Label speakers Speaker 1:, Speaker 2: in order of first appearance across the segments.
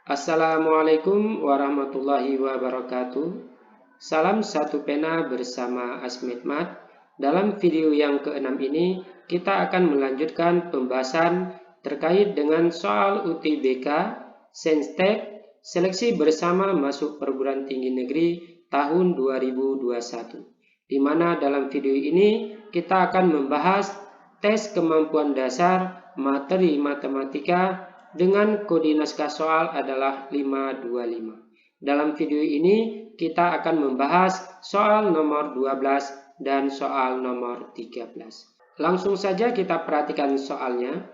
Speaker 1: Assalamualaikum warahmatullahi wabarakatuh. Salam satu pena bersama Asmedmat. Dalam video yang ke-6 ini, kita akan melanjutkan pembahasan terkait dengan soal UTBK, Saintek, seleksi bersama masuk perguruan tinggi negeri tahun 2021. Di mana dalam video ini, kita akan membahas tes kemampuan dasar materi matematika dengan kode naskah soal adalah 525. Dalam video ini kita akan membahas soal nomor 12 dan soal nomor 13. Langsung saja kita perhatikan soalnya.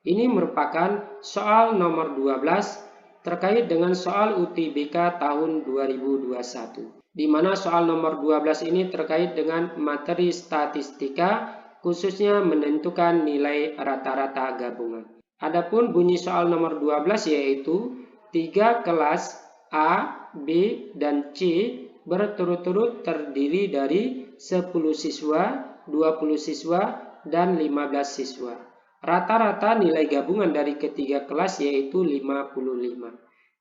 Speaker 1: Ini merupakan soal nomor 12 terkait dengan soal UTBK tahun 2021. Di mana soal nomor 12 ini terkait dengan materi statistika, khususnya menentukan nilai rata-rata gabungan. Adapun bunyi soal nomor 12 yaitu 3 kelas A, B, dan C berturut-turut terdiri dari 10 siswa, 20 siswa, dan 15 siswa. Rata-rata nilai gabungan dari ketiga kelas yaitu 55.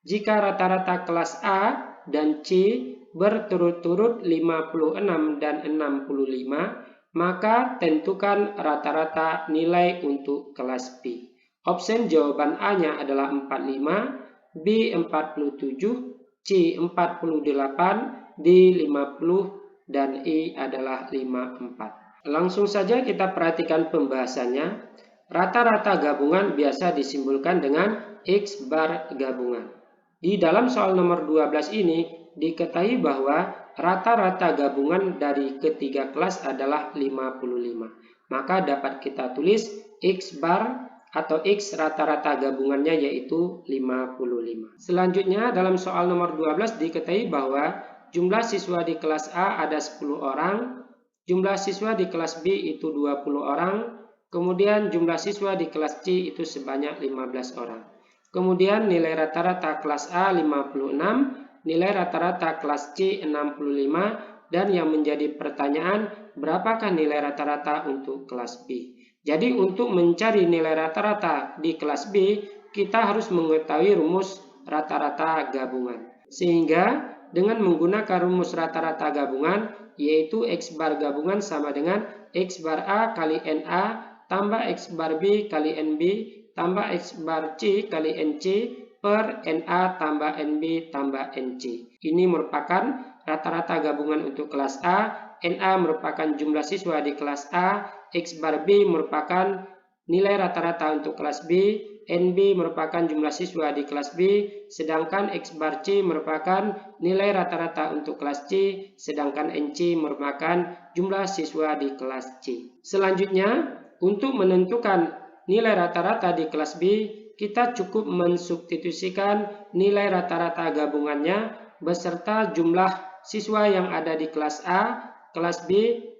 Speaker 1: Jika rata-rata kelas A dan C berturut-turut 56 dan 65, maka tentukan rata-rata nilai untuk kelas B. Opsi jawaban A-nya adalah 45, B 47, C 48, D 50, dan E adalah 54. Langsung saja kita perhatikan pembahasannya. Rata-rata gabungan biasa disimbolkan dengan X bar gabungan. Di dalam soal nomor 12 ini diketahui bahwa rata-rata gabungan dari ketiga kelas adalah 55. Maka dapat kita tulis X bar atau X rata-rata gabungannya yaitu 55. Selanjutnya dalam soal nomor 12 diketahui bahwa jumlah siswa di kelas A ada 10 orang, jumlah siswa di kelas B itu 20 orang, kemudian jumlah siswa di kelas C itu sebanyak 15 orang. Kemudian nilai rata-rata kelas A 56, nilai rata-rata kelas C 65, dan yang menjadi pertanyaan berapakah nilai rata-rata untuk kelas B. Jadi untuk mencari nilai rata-rata di kelas B, kita harus mengetahui rumus rata-rata gabungan. Sehingga dengan menggunakan rumus rata-rata gabungan, yaitu X bar gabungan sama dengan X bar A kali NA tambah X bar B kali NB tambah X bar C kali NC per NA tambah NB tambah NC. Ini merupakan rata-rata gabungan untuk kelas A. NA merupakan jumlah siswa di kelas A, X bar B merupakan nilai rata-rata untuk kelas B, NB merupakan jumlah siswa di kelas B, sedangkan X bar C merupakan nilai rata-rata untuk kelas C, sedangkan NC merupakan jumlah siswa di kelas C. Selanjutnya, untuk menentukan nilai rata-rata di kelas B, kita cukup mensubstitusikan nilai rata-rata gabungannya beserta jumlah siswa yang ada di kelas A, kelas B,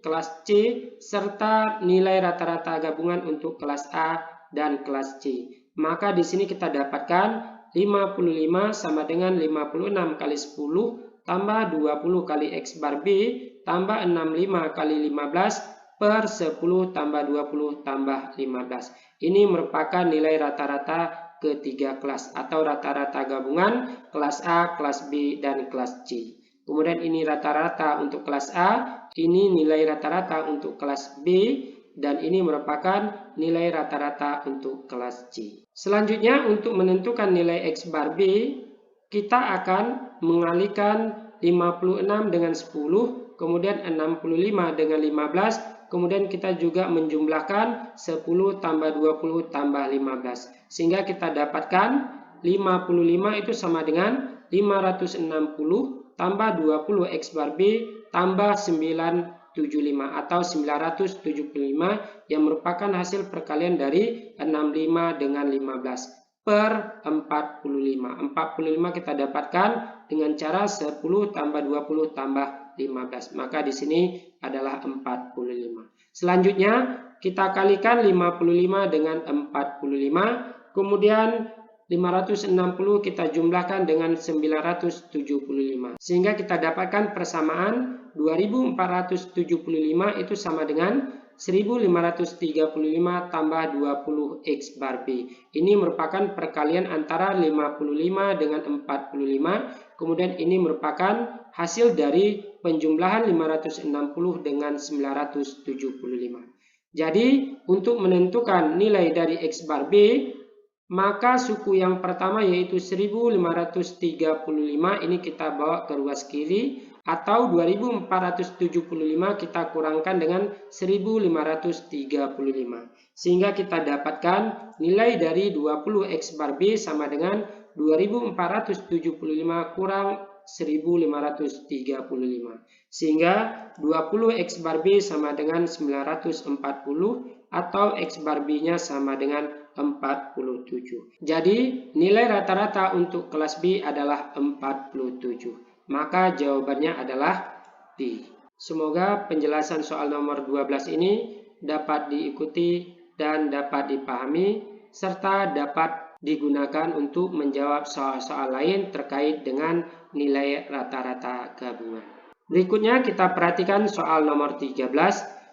Speaker 1: kelas C, serta nilai rata-rata gabungan untuk kelas A dan kelas C. Maka di sini kita dapatkan 55 sama dengan 56 kali 10 tambah 20 kali X bar B tambah 65 kali 15 per 10 tambah 20 tambah 15. Ini merupakan nilai rata-rata ketiga kelas atau rata-rata gabungan kelas A, kelas B, dan kelas C. Kemudian ini rata-rata untuk kelas A, ini nilai rata-rata untuk kelas B, dan ini merupakan nilai rata-rata untuk kelas C. Selanjutnya untuk menentukan nilai X bar B, kita akan mengalihkan 56 dengan 10, kemudian 65 dengan 15, kemudian kita juga menjumlahkan 10 tambah 20 tambah 15. Sehingga kita dapatkan 55 itu sama dengan 560 tambah 20 X bar B tambah 975 atau 975 yang merupakan hasil perkalian dari 65 dengan 15 per 45. 45 kita dapatkan dengan cara 10 tambah 20 tambah 15. Maka di sini adalah 45. Selanjutnya kita kalikan 55 dengan 45. Kemudian 560 kita jumlahkan dengan 975. Sehingga kita dapatkan persamaan 2475 itu sama dengan 1535 tambah 20X bar B. Ini merupakan perkalian antara 55 dengan 45. Kemudian ini merupakan hasil dari penjumlahan 560 dengan 975. Jadi untuk menentukan nilai dari X bar B, maka suku yang pertama yaitu 1535 ini kita bawa ke ruas kiri, atau 2475 kita kurangkan dengan 1535. Sehingga kita dapatkan nilai dari 20X bar B sama dengan 2475 kurang 1535. Sehingga 20X bar B sama dengan 940 atau X bar B-nya sama dengan 47. Jadi nilai rata-rata untuk kelas B adalah 47. Maka jawabannya adalah B. Semoga penjelasan soal nomor 12 ini dapat diikuti dan dapat dipahami serta dapat digunakan untuk menjawab soal-soal lain terkait dengan nilai rata-rata gabungan. Berikutnya kita perhatikan soal nomor 13,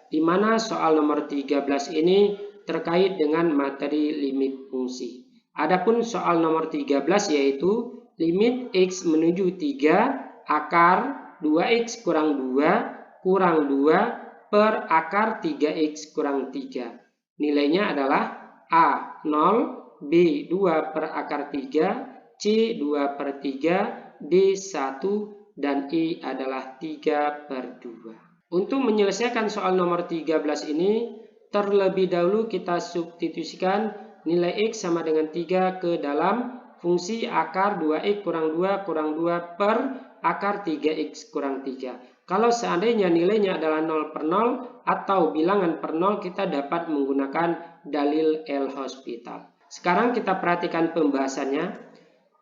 Speaker 1: di mana soal nomor 13 ini terkait dengan materi limit fungsi. Adapun soal nomor 13 yaitu limit X menuju 3 akar 2X kurang 2 kurang 2 per akar 3X kurang 3. Nilainya adalah A 0, B 2 per akar 3, C 2 per 3, D 1, dan E adalah 3 per 2. Untuk menyelesaikan soal nomor 13 ini, terlebih dahulu kita substitusikan nilai X sama dengan 3 ke dalam fungsi akar 2X kurang 2 kurang 2 per akar 3X kurang 3. Kalau seandainya nilainya adalah 0 per 0 atau bilangan per 0, kita dapat menggunakan dalil L'Hospital. Sekarang kita perhatikan pembahasannya.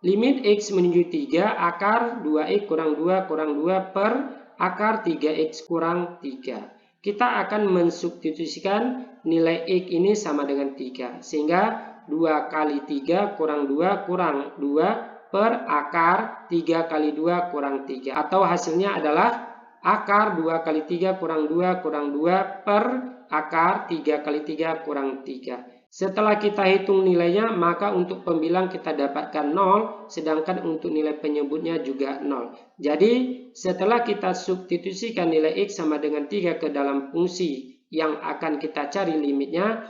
Speaker 1: Limit X menuju 3 akar 2X kurang 2 kurang 2 per akar 3X kurang 3. Kita akan mensubstitusikan nilai X ini sama dengan 3. Sehingga 2 kali 3 kurang 2 kurang 2 per akar 3 kali 2 kurang 3. Atau hasilnya adalah akar 2 kali 3 kurang 2 kurang 2 per akar 3 kali 3 kurang 3. Setelah kita hitung nilainya, maka untuk pembilang kita dapatkan 0, sedangkan untuk nilai penyebutnya juga 0. Jadi, setelah kita substitusikan nilai X sama dengan 3 ke dalam fungsi yang akan kita cari limitnya,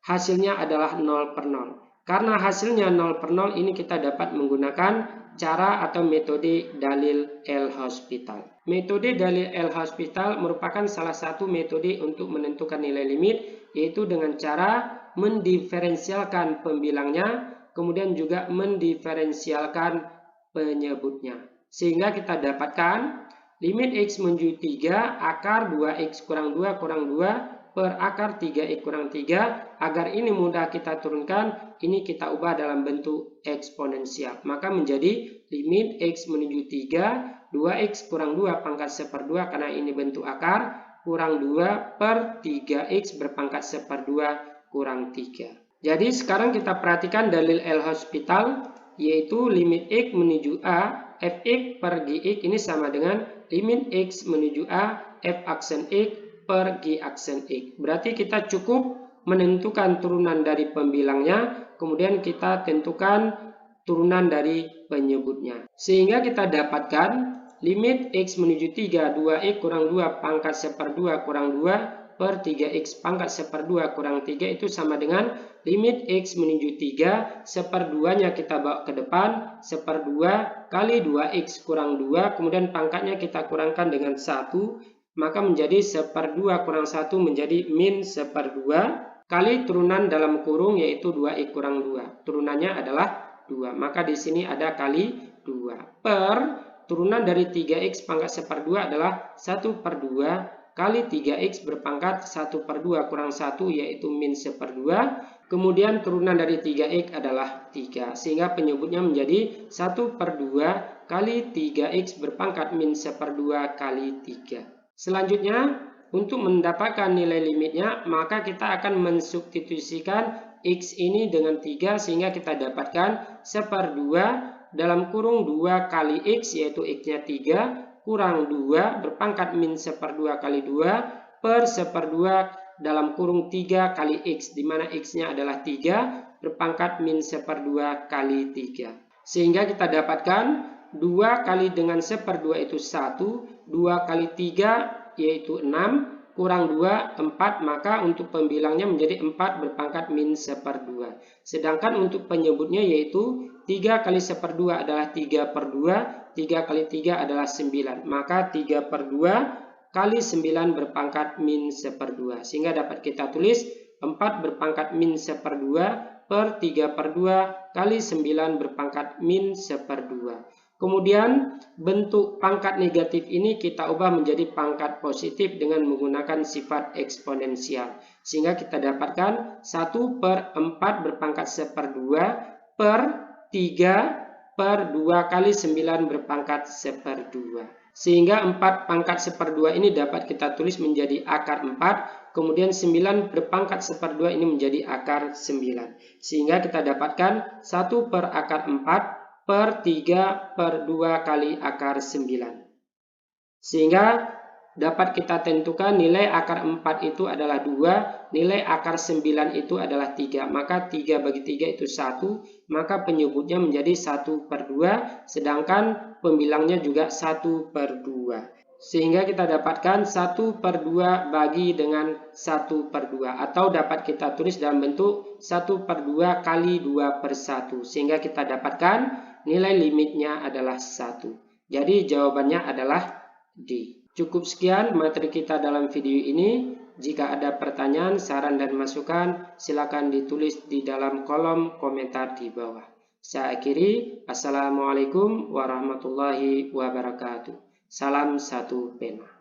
Speaker 1: hasilnya adalah 0 per 0. Karena hasilnya 0 per 0, ini kita dapat menggunakan cara atau metode dalil L'Hospital. Metode dalil L'Hospital merupakan salah satu metode untuk menentukan nilai limit, yaitu dengan cara mendiferensialkan pembilangnya, kemudian juga mendiferensialkan penyebutnya. Sehingga kita dapatkan limit X menuju 3 akar 2X kurang 2 kurang 2 per akar 3X kurang 3. Agar ini mudah kita turunkan, ini kita ubah dalam bentuk eksponensial. Maka menjadi limit X menuju 3, 2X kurang 2 pangkat 1/2 karena ini bentuk akar, kurang 2 per 3X berpangkat 1/2 kurang 3. Jadi sekarang kita perhatikan dalil L'Hospital, yaitu limit X menuju A, Fx per Gx ini sama dengan limit X menuju A, F aksen X per G aksen X. Berarti kita cukup menentukan turunan dari pembilangnya, kemudian kita tentukan turunan dari penyebutnya. Sehingga kita dapatkan limit X menuju 3, 2X kurang 2 pangkat 1/2 kurang 2 per 3X pangkat 1/2 kurang 3 itu sama dengan limit X menuju 3, 1/2-nya kita bawa ke depan, 1/2 kali 2X kurang 2, kemudian pangkatnya kita kurangkan dengan 1, maka menjadi 1/2 kurang 1 menjadi min 1/2, kali turunan dalam kurung yaitu 2X kurang 2. Turunannya adalah 2, maka di sini ada kali 2, per turunan dari 3X pangkat 1/2 adalah 1/2 kali 3X berpangkat 1/2 kurang 1 yaitu min 1/2. Kemudian turunan dari 3X adalah 3. Sehingga penyebutnya menjadi 1/2 kali 3X berpangkat min 1/2 kali 3. Selanjutnya, untuk mendapatkan nilai limitnya, maka kita akan mensubstitusikan X ini dengan 3 sehingga kita dapatkan 1/2 dalam kurung 2 kali X yaitu X-nya 3 kurang 2 berpangkat min 1/2 kali 2 per 1/2 dalam kurung 3 kali X, di mana X-nya adalah 3 berpangkat min 1/2 kali 3. Sehingga kita dapatkan 2 kali dengan 1/2 itu 1, 2 kali 3 yaitu 6, kurang 2, 4, maka untuk pembilangnya menjadi 4 berpangkat min 1/2. Sedangkan untuk penyebutnya yaitu 3 kali 1/2 adalah 3/2, 3 kali 3 adalah 9, maka 3/2 kali 9 berpangkat min 1/2. Sehingga dapat kita tulis 4 berpangkat min 1/2 per 3/2 kali 9 berpangkat min 1/2. Kemudian bentuk pangkat negatif ini kita ubah menjadi pangkat positif dengan menggunakan sifat eksponensial. Sehingga kita dapatkan 1/4 berpangkat 1/2 per 3/2 kali 9 berpangkat 1/2. Sehingga 4 pangkat 1/2 ini dapat kita tulis menjadi akar 4. Kemudian 9 berpangkat 1/2 ini menjadi akar 9. Sehingga kita dapatkan 1 per akar 4 per 3/2 kali akar 9. Sehingga dapat kita tentukan nilai akar 4 itu adalah 2, nilai akar 9 itu adalah 3. Maka 3 bagi 3 itu 1, maka penyebutnya menjadi 1/2, sedangkan pembilangnya juga 1/2. Sehingga kita dapatkan 1/2 bagi dengan 1/2, atau dapat kita tulis dalam bentuk 1/2 kali 2/1. Sehingga kita dapatkan nilai limitnya adalah 1. Jadi jawabannya adalah D. Cukup sekian materi kita dalam video ini. Jika ada pertanyaan, saran, dan masukan, silakan ditulis di dalam kolom komentar di bawah. Saya akhiri. Assalamualaikum warahmatullahi wabarakatuh. Salam satu pena.